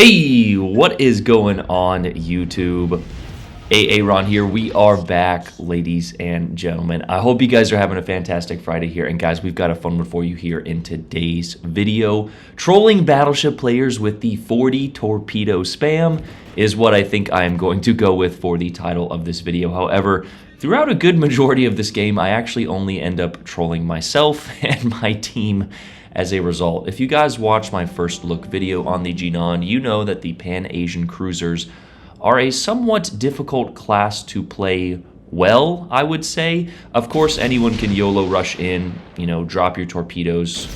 Hey, what is going on, YouTube? Aaron here. We are back, ladies and gentlemen. I hope you guys are having a fantastic Friday here. And guys, we've got a fun one for you here in today's video. Trolling Battleship players with the 40 torpedo spam is what I think I am going to go with for the title of this video. However, throughout a good majority of this game, I actually only end up trolling myself and my team as a result. If you guys watched my first look video on the Jinan, you know that the Pan-Asian cruisers are a somewhat difficult class to play well, I would say. Of course, anyone can YOLO rush in, drop your torpedoes,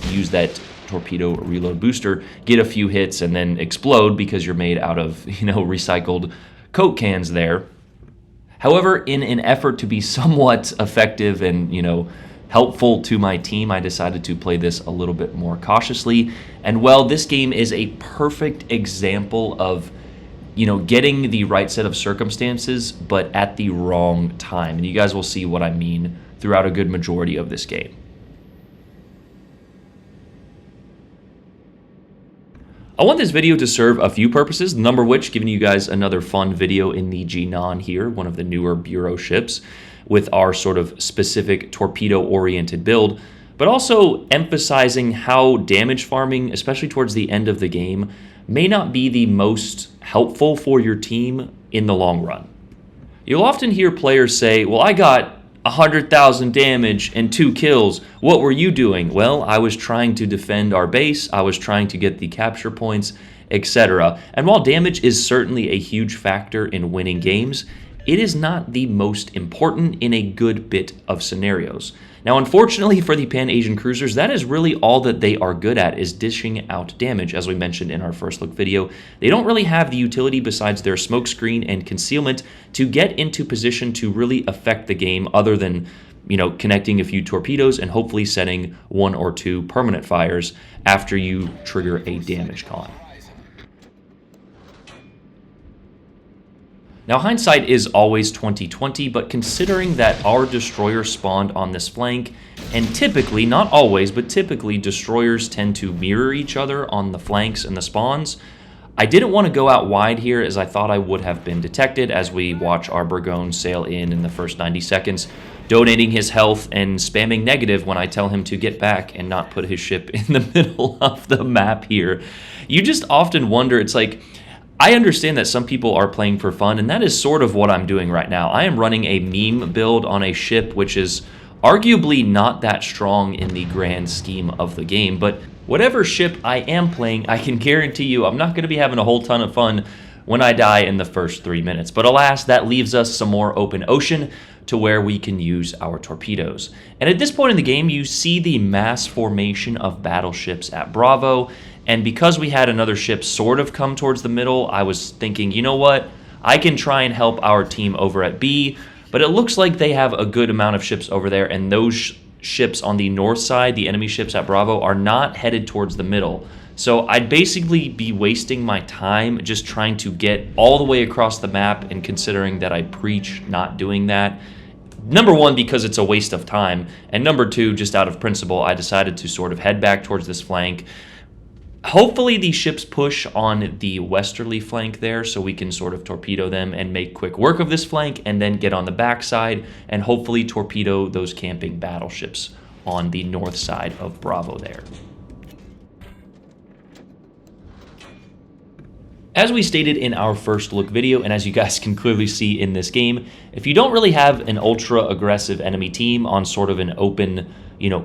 use that torpedo reload booster, get a few hits, and then explode because you're made out of, recycled Coke cans there. However, in an effort to be somewhat effective and, helpful to my team, I decided to play this a little bit more cautiously. And well, this game is a perfect example of, getting the right set of circumstances, but at the wrong time. And you guys will see what I mean throughout a good majority of this game. I want this video to serve a few purposes, the number of which giving you guys another fun video in the Jinan here, one of the newer Bureau ships, with our sort of specific torpedo-oriented build, but also emphasizing how damage farming, especially towards the end of the game, may not be the most helpful for your team in the long run. You'll often hear players say, well, I got 100,000 damage and 2 kills. What were you doing? Well, I was trying to defend our base, I was trying to get the capture points, etc. And while damage is certainly a huge factor in winning games, it is not the most important in a good bit of scenarios. Now, unfortunately for the Pan-Asian cruisers, that is really all that they are good at, is dishing out damage. As we mentioned in our first look video, they don't really have the utility besides their smokescreen and concealment to get into position to really affect the game other than, connecting a few torpedoes and hopefully setting 1 or 2 permanent fires after you trigger a damage con. Now, hindsight is always 20/20, but considering that our destroyer spawned on this flank, and typically, not always, but typically destroyers tend to mirror each other on the flanks and the spawns, I didn't want to go out wide here as I thought I would have been detected as we watch our Burgoyne sail in the first 90 seconds, donating his health and spamming negative when I tell him to get back and not put his ship in the middle of the map here. You just often wonder, it's like, I understand that some people are playing for fun, and that is sort of what I'm doing right now. I am running a meme build on a ship which is arguably not that strong in the grand scheme of the game, but whatever ship I am playing, I can guarantee you I'm not going to be having a whole ton of fun when I die in the first 3 minutes. But alas, that leaves us some more open ocean to where we can use our torpedoes. And at this point in the game, you see the mass formation of battleships at Bravo. And because we had another ship sort of come towards the middle, I was thinking, you know what? I can try and help our team over at B, but it looks like they have a good amount of ships over there, and those ships on the north side, the enemy ships at Bravo, are not headed towards the middle. So I'd basically be wasting my time just trying to get all the way across the map, and considering that I preach not doing that, number one, because it's a waste of time, and number two, just out of principle, I decided to sort of head back towards this flank. Hopefully the ships push on the westerly flank there so we can sort of torpedo them and make quick work of this flank, and then get on the backside and hopefully torpedo those camping battleships on the north side of Bravo there. As we stated in our first look video, and as you guys can clearly see in this game, if you don't really have an ultra aggressive enemy team on sort of an open,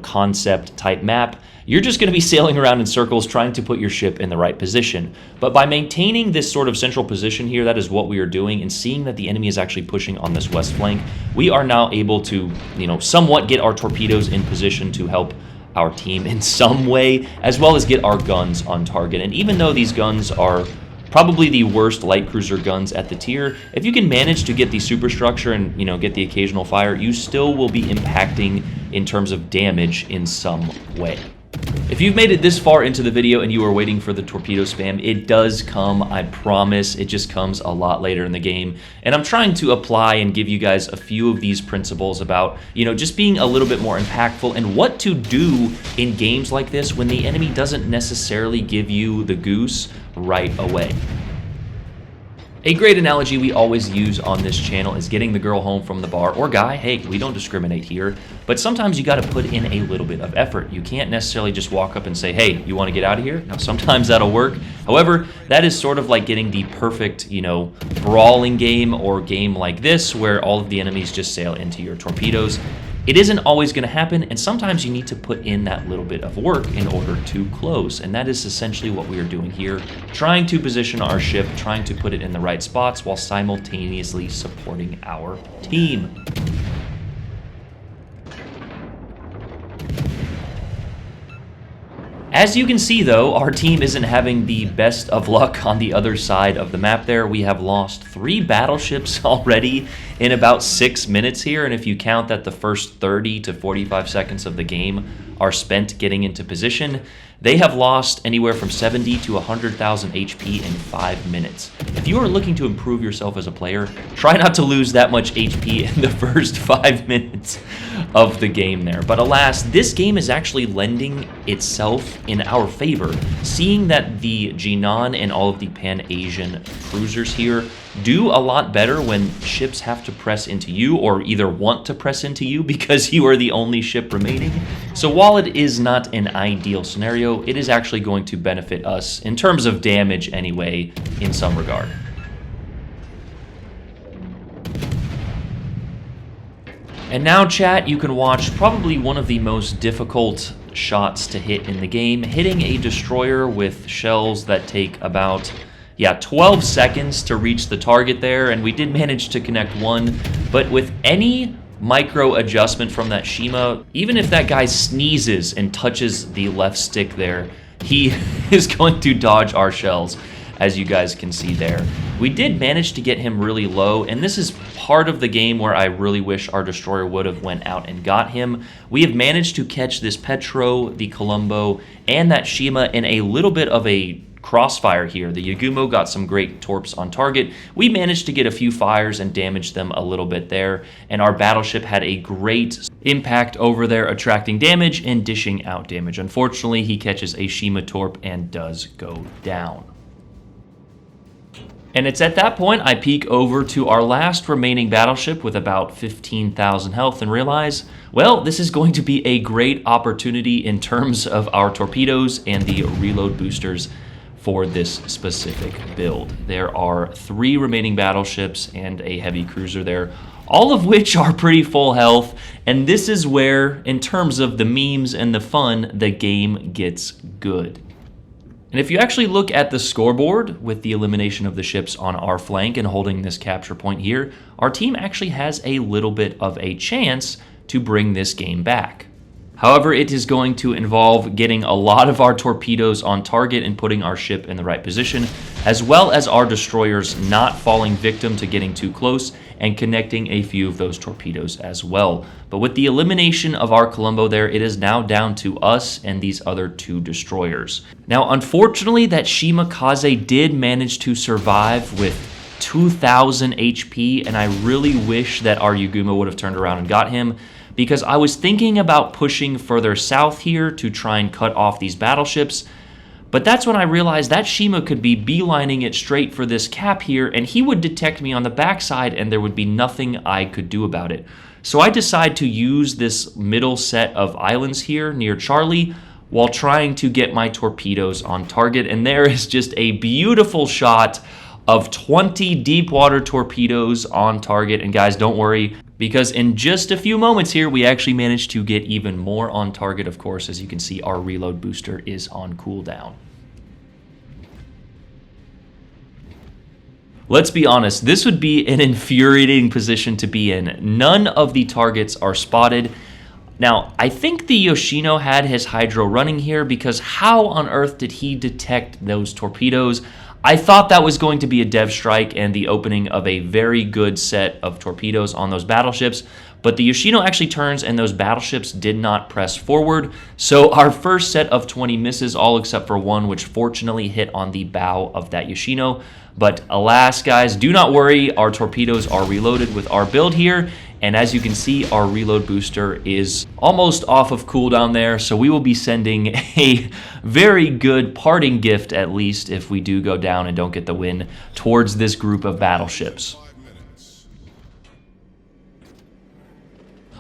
concept type map, you're just going to be sailing around in circles trying to put your ship in the right position. But by maintaining this sort of central position here, that is what we are doing, and seeing that the enemy is actually pushing on this west flank, we are now able to, somewhat get our torpedoes in position to help our team in some way, as well as get our guns on target. And even though these guns are probably the worst light cruiser guns at the tier, if you can manage to get the superstructure and get the occasional fire, you still will be impacting in terms of damage in some way. If you've made it this far into the video and you are waiting for the torpedo spam, it does come, I promise. It just comes a lot later in the game. And I'm trying to apply and give you guys a few of these principles about, just being a little bit more impactful and what to do in games like this when the enemy doesn't necessarily give you the goose right away. A great analogy we always use on this channel is getting the girl home from the bar, or guy. Hey, we don't discriminate here, but sometimes you got to put in a little bit of effort. You can't necessarily just walk up and say, hey, you want to get out of here? Now, sometimes that'll work. However, that is sort of like getting the perfect, brawling game or game like this where all of the enemies just sail into your torpedoes. It isn't always going to happen, and sometimes you need to put in that little bit of work in order to close, and that is essentially what we are doing here, trying to position our ship, trying to put it in the right spots while simultaneously supporting our team. As you can see, though, our team isn't having the best of luck on the other side of the map there. We have lost 3 battleships already in about 6 minutes here, and if you count that the first 30 to 45 seconds of the game are spent getting into position, they have lost anywhere from 70 to 100,000 HP in 5 minutes. If you are looking to improve yourself as a player, try not to lose that much HP in the first 5 minutes of the game there. But alas, this game is actually lending itself in our favor, seeing that the Jinan and all of the Pan-Asian cruisers here do a lot better when ships have to press into you or either want to press into you because you are the only ship remaining. So while it is not an ideal scenario, it is actually going to benefit us in terms of damage anyway, in some regard. And now, chat, you can watch probably one of the most difficult shots to hit in the game, hitting a destroyer with shells that take about 12 seconds to reach the target there, and we did manage to connect one, but with any micro adjustment from that Shima, even if that guy sneezes and touches the left stick there, he is going to dodge our shells, as you guys can see there. We did manage to get him really low, and this is part of the game where I really wish our destroyer would have went out and got him. We have managed to catch this Petro, the Colombo, and that Shima in a little bit of a crossfire here. The Yagumo got some great torps on target. We managed to get a few fires and damage them a little bit there, and our battleship had a great impact over there, attracting damage and dishing out damage. Unfortunately, he catches a Shima torp and does go down. And it's at that point I peek over to our last remaining battleship with about 15,000 health and realize, well, this is going to be a great opportunity in terms of our torpedoes and the reload boosters for this specific build. There are 3 remaining battleships and a heavy cruiser there, all of which are pretty full health, and this is where, in terms of the memes and the fun, the game gets good. And if you actually look at the scoreboard with the elimination of the ships on our flank and holding this capture point here, our team actually has a little bit of a chance to bring this game back. However, it is going to involve getting a lot of our torpedoes on target and putting our ship in the right position, as well as our destroyers not falling victim to getting too close and connecting a few of those torpedoes as well. But with the elimination of our Colombo there, it is now down to us and these other 2 destroyers. Now, unfortunately, that Shima Kaze did manage to survive with 2,000 HP, and I really wish that our Yagumo would have turned around and got him, because I was thinking about pushing further south here to try and cut off these battleships, but that's when I realized that Shima could be beelining it straight for this cap here, and he would detect me on the backside and there would be nothing I could do about it. So I decide to use this middle set of islands here near Charlie while trying to get my torpedoes on target, and there is just a beautiful shot of 20 deep water torpedoes on target. And guys, don't worry, because in just a few moments here, we actually managed to get even more on target. Of course, as you can see, our reload booster is on cooldown. Let's be honest, this would be an infuriating position to be in. None of the targets are spotted. Now, I think the Yoshino had his hydro running here, because how on earth did he detect those torpedoes? I thought that was going to be a dev strike and the opening of a very good set of torpedoes on those battleships, but the Yoshino actually turns and those battleships did not press forward. So our first set of 20 misses, all except for one, which fortunately hit on the bow of that Yoshino. But alas, guys, do not worry. Our torpedoes are reloaded with our build here. And as you can see, our reload booster is almost off of cooldown there. So we will be sending a very good parting gift, at least, if we do go down and don't get the win, towards this group of battleships.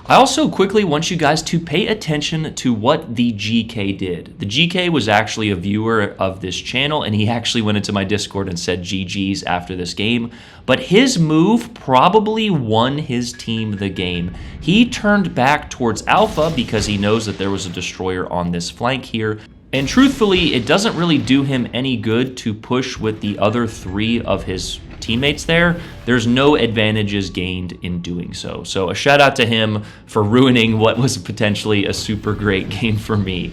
I also quickly want you guys to pay attention to what the GK did. The GK was actually a viewer of this channel, and he actually went into my Discord and said GG's after this game. But his move probably won his team the game. He turned back towards Alpha because he knows that there was a destroyer on this flank here. And truthfully, it doesn't really do him any good to push with the other 3 of his teammates there. There's no advantages gained in doing so. So a shout out to him for ruining what was potentially a super great game for me.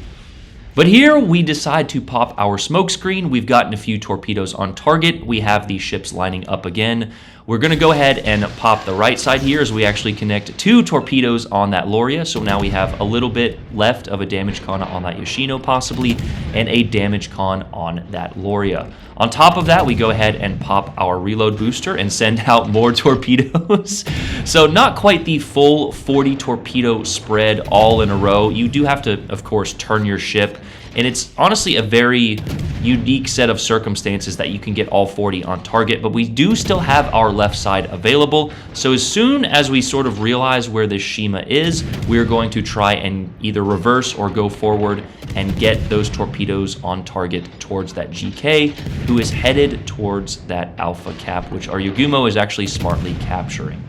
But here we decide to pop our smoke screen. We've gotten a few torpedoes on target. We have these ships lining up again. We're going to go ahead and pop the right side here as we actually connect 2 torpedoes on that Loria. So now we have a little bit left of a damage con on that Yoshino possibly, and a damage con on that Loria. On top of that, we go ahead and pop our reload booster and send out more torpedoes. So not quite the full 40 torpedo spread all in a row. You do have to, of course, turn your ship. And it's honestly a very unique set of circumstances that you can get all 40 on target, but we do still have our left side available. So as soon as we sort of realize where this Shima is, we're going to try and either reverse or go forward and get those torpedoes on target towards that GK, who is headed towards that Alpha cap, which our Yagumo is actually smartly capturing.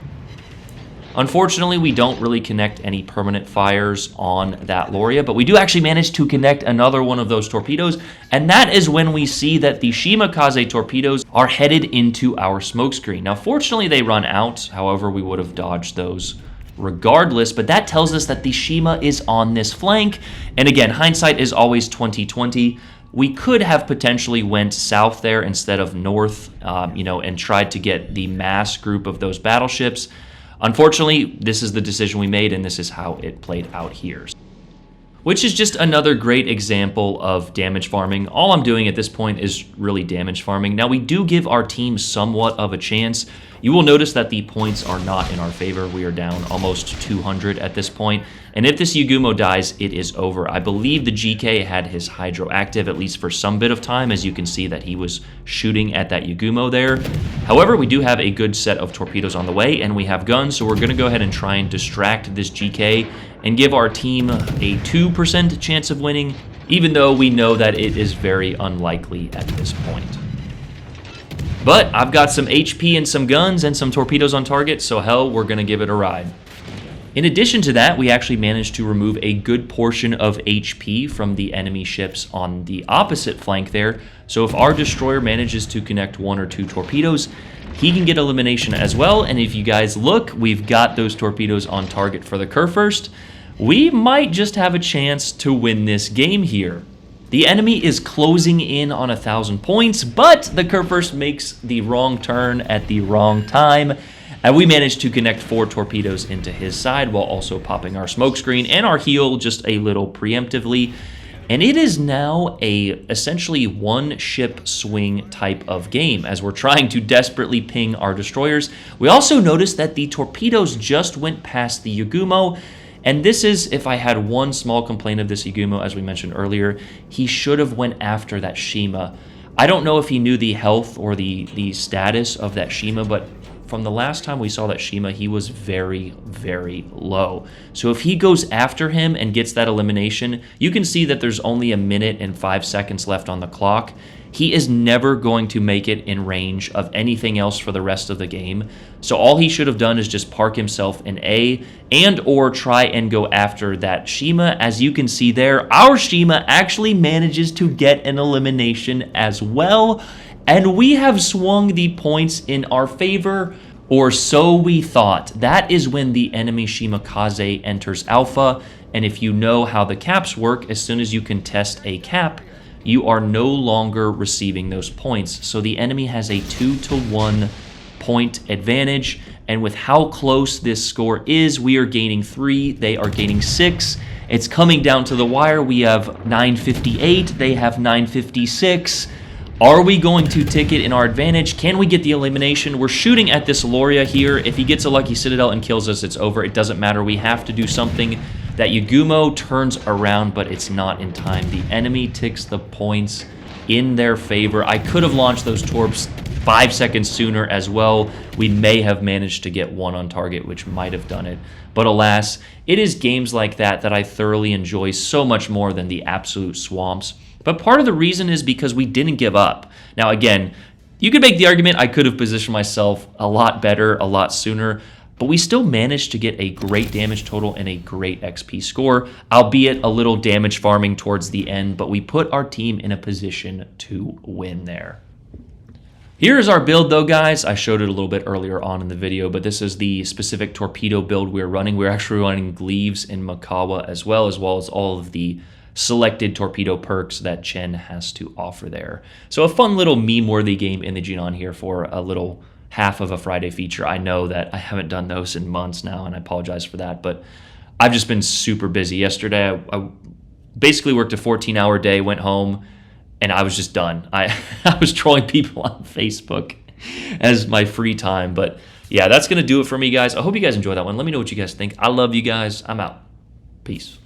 Unfortunately, we don't really connect any permanent fires on that Loria, but we do actually manage to connect another one of those torpedoes, and that is when we see that the Shimakaze torpedoes are headed into our smokescreen. Now, fortunately, they run out. However, we would have dodged those regardless, but that tells us that the Shima is on this flank. And again, hindsight is always 20/20. We could have potentially went south there instead of north, and tried to get the mass group of those battleships. Unfortunately, this is the decision we made, and this is how it played out here. Which is just another great example of damage farming. All I'm doing at this point is really damage farming. Now, we do give our team somewhat of a chance. You will notice that the points are not in our favor. We are down almost 200 at this point. And if this Yagumo dies, it is over. I believe the GK had his Hydro active, at least for some bit of time, as you can see that he was shooting at that Yagumo there. However, we do have a good set of torpedoes on the way, and we have guns, so we're going to go ahead and try and distract this GK and give our team a 2% chance of winning, even though we know that it is very unlikely at this point. But I've got some HP and some guns and some torpedoes on target, so hell, we're going to give it a ride. In addition to that, we actually managed to remove a good portion of HP from the enemy ships on the opposite flank there. So if our destroyer manages to connect 1 or 2 torpedoes, he can get elimination as well. And if you guys look, we've got those torpedoes on target for the Kurfürst. We might just have a chance to win this game here. The enemy is closing in on 1,000 points, but the Kurfürst makes the wrong turn at the wrong time. And we managed to connect 4 torpedoes into his side while also popping our smokescreen and our heel just a little preemptively. And it is now a essentially one ship swing type of game as we're trying to desperately ping our destroyers. We also noticed that the torpedoes just went past the Yagumo. And this is, if I had one small complaint of this Yagumo, as we mentioned earlier, he should have went after that Shima. I don't know if he knew the health or the status of that Shima, but from the last time we saw that Shima, he was very, very low. So if he goes after him and gets that elimination, you can see that there's only 1 minute and 5 seconds left on the clock. He is never going to make it in range of anything else for the rest of the game. So all he should have done is just park himself in A and or try and go after that Shima. As you can see there, our Shima actually manages to get an elimination as well. And we have swung the points in our favor, or so we thought. That is when the enemy Shimakaze enters Alpha. And if you know how the caps work, as soon as you contest a cap, you are no longer receiving those points. So the enemy has a 2-to-1 point advantage, and with how close this score is, we are gaining 3, they are gaining 6. It's coming down to the wire. We have 958, they have 956. Are we going to take it in our advantage? Can we get the elimination? We're shooting at this Loria here. If he gets a lucky Citadel and kills us, it's over. It doesn't matter. We have to do something. That Yagumo turns around, but it's not in time. The enemy ticks the points in their favor. I could have launched those torps 5 seconds sooner as well. We may have managed to get one on target, which might have done it. But alas, it is games like that that I thoroughly enjoy so much more than the absolute swamps. But part of the reason is because we didn't give up. Now, again, you could make the argument I could have positioned myself a lot better, a lot sooner, but we still managed to get a great damage total and a great XP score, albeit a little damage farming towards the end, but we put our team in a position to win there. Here is our build though, guys. I showed it a little bit earlier on in the video, but this is the specific torpedo build we're running. We're actually running Gleaves in Makawa as well as all of the selected torpedo perks that Chen has to offer there. So a fun little meme-worthy game in the Jinan here for a little half of a Friday feature. I know that I haven't done those in months now, and I apologize for that, but I've just been super busy. Yesterday, I basically worked a 14-hour day, went home, and I was just done. I was trolling people on Facebook as my free time, but yeah, that's going to do it for me, guys. I hope you guys enjoyed that one. Let me know what you guys think. I love you guys. I'm out. Peace.